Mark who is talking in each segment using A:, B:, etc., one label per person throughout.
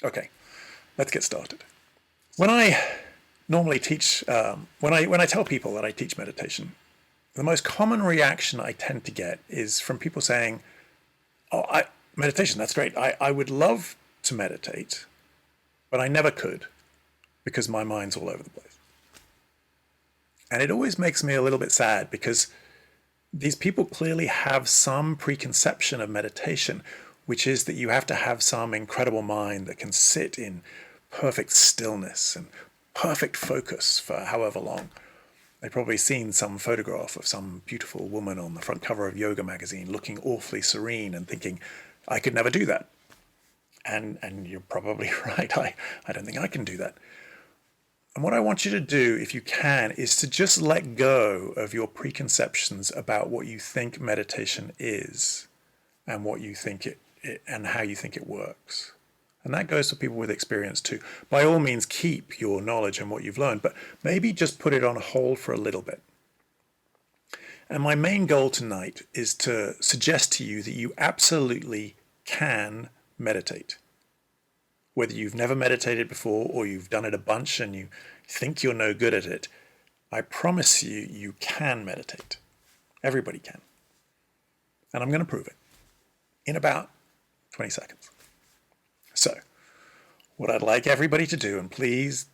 A: Okay, let's get started. When I normally teach, when I tell people that I teach meditation, the most common reaction I tend to get is from people saying, "Oh, meditation, that's great. I would love to meditate, but I never could because my mind's all over the place." And it always makes me a little bit sad because these people clearly have some preconception of meditation, which is that you have to have some incredible mind that can sit in perfect stillness and perfect focus for however long. They've probably seen some photograph of some beautiful woman on the front cover of Yoga magazine looking awfully serene and thinking, I could never do that. And you're probably right. I don't think I can do that. And what I want you to do, if you can, is to just let go of your preconceptions about what you think meditation is and what you think it and how you think it works. And that goes for people with experience too. By all means, keep your knowledge and what you've learned, but maybe just put it on hold for a little bit. And my main goal tonight is to suggest to you that you absolutely can meditate. Whether you've never meditated before or you've done it a bunch and you think you're no good at it, I promise you, you can meditate. Everybody can. And I'm going to prove it in about 20 seconds. So, what I'd like everybody to do, and please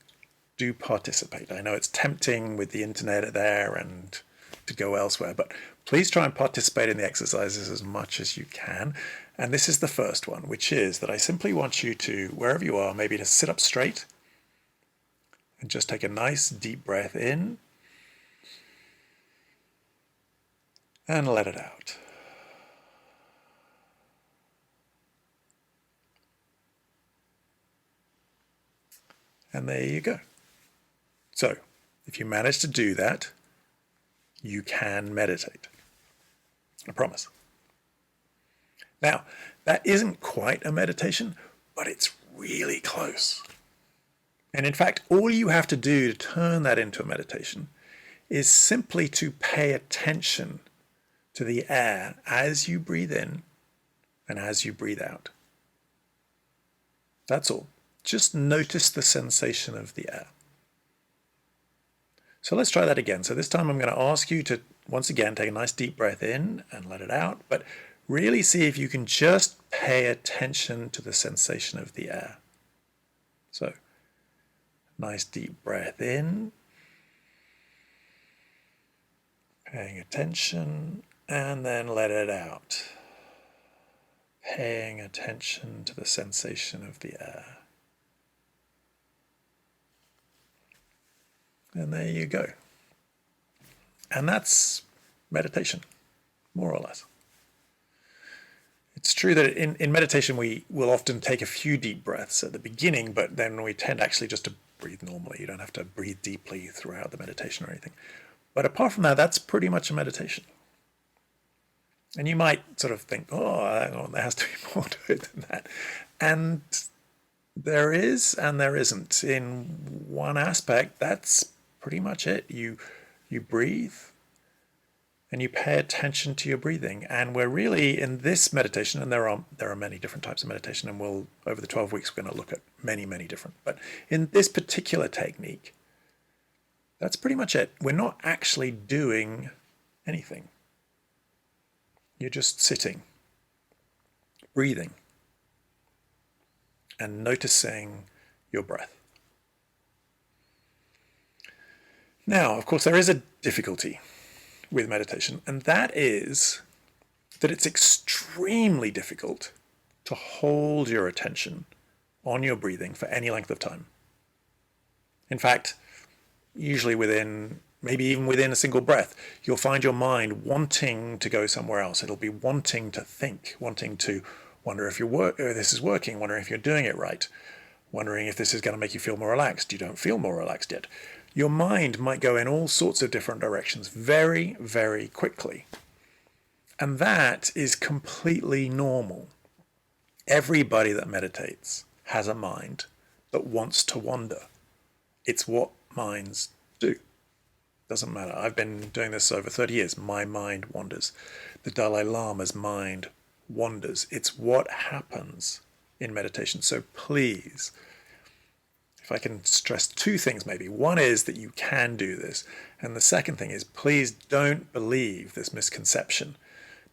A: do participate. I know it's tempting with the internet there and to go elsewhere, but please try and participate in the exercises as much as you can. And this is the first one, which is that I simply want you to, wherever you are, maybe to sit up straight and just take a nice deep breath in and let it out. And there you go. So, if you manage to do that, you can meditate. I promise. Now, that isn't quite a meditation, but it's really close. And in fact, all you have to do to turn that into a meditation is simply to pay attention to the air as you breathe in and as you breathe out. That's all. Just notice the sensation of the air. So let's try that again. So this time I'm going to ask you to, once again, take a nice deep breath in and let it out, but really see if you can just pay attention to the sensation of the air. So, nice deep breath in, paying attention, and then let it out. Paying attention to the sensation of the air. And there you go. And that's meditation, more or less. It's true that in meditation we will often take a few deep breaths at the beginning, but then we tend actually just to breathe normally. You don't have to breathe deeply throughout the meditation or anything. But apart from that, that's pretty much a meditation. And you might sort of think, oh, there has to be more to it than that. And there is and there isn't. In one aspect, that's pretty much it. You breathe and you pay attention to your breathing. And we're really in this meditation, and there are many different types of meditation, and we'll, over the 12 weeks, we're going to look at many, many different. But in this particular technique, that's pretty much it. We're not actually doing anything. You're just sitting, breathing, and noticing your breath. Now, of course, there is a difficulty with meditation, and that is that it's extremely difficult to hold your attention on your breathing for any length of time. In fact, usually maybe even within a single breath, you'll find your mind wanting to go somewhere else. It'll be wanting to think, wanting to wonder if this is working, wondering if you're doing it right, wondering if this is going to make you feel more relaxed. You don't feel more relaxed yet. Your mind might go in all sorts of different directions very, very quickly. And that is completely normal. Everybody that meditates has a mind that wants to wander. It's what minds do. Doesn't matter. I've been doing this over 30 years. My mind wanders. The Dalai Lama's mind wanders. It's what happens in meditation. So please, if I can stress two things maybe. One is that you can do this. And the second thing is, please don't believe this misconception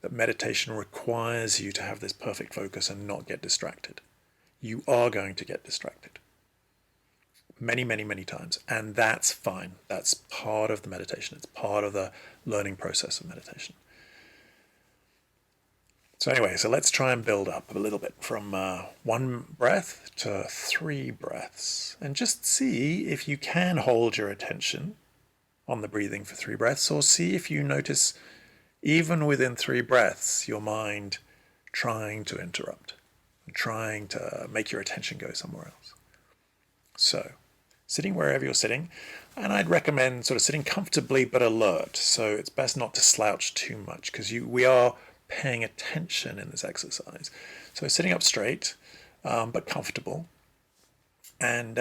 A: that meditation requires you to have this perfect focus and not get distracted. You are going to get distracted many, many, many times. And that's fine. That's part of the meditation. It's part of the learning process of meditation. So anyway, so let's try and build up a little bit from 1 breath to 3 breaths. And just see if you can hold your attention on the breathing for 3 breaths, or see if you notice, even within 3 breaths, your mind trying to interrupt, trying to make your attention go somewhere else. So, sitting wherever you're sitting, and I'd recommend sort of sitting comfortably but alert. So it's best not to slouch too much, because we are paying attention in this exercise. So sitting up straight, but comfortable, and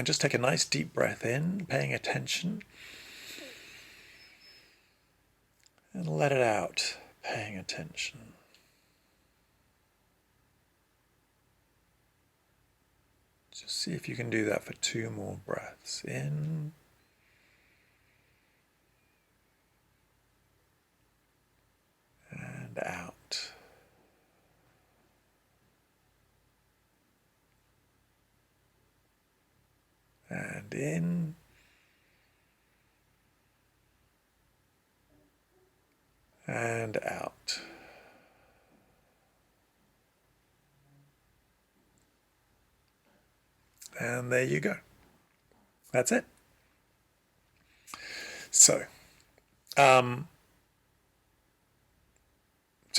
A: just take a nice deep breath in, paying attention, and let it out, paying attention. Just see if you can do that for 2 more breaths. In and out. And in and out. And there you go. That's it. So, so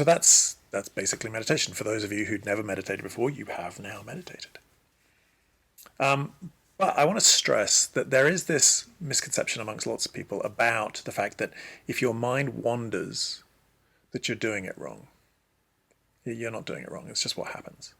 A: that's basically meditation. For those of you who'd never meditated before, you have now meditated. But I want to stress that there is this misconception amongst lots of people about the fact that if your mind wanders, that you're doing it wrong. You're not doing it wrong. It's just what happens.